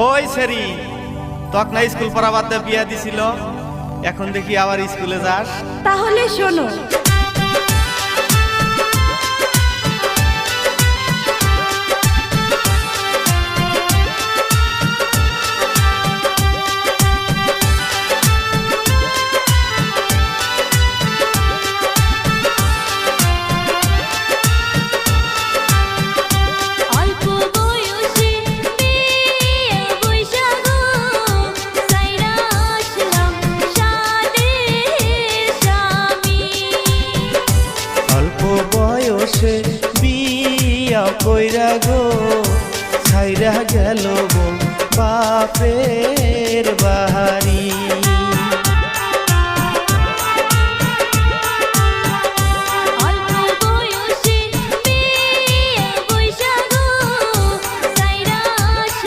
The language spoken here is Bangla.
ওই সেরি তক না স্কুল পড়াবাতে বিয়া দিছিল, এখন দেখি আবার স্কুলে যাস। তাহলে শোনো, বয়সে বিয়া কইরা গো ছাইরা গেল গো বাপের বাহারি।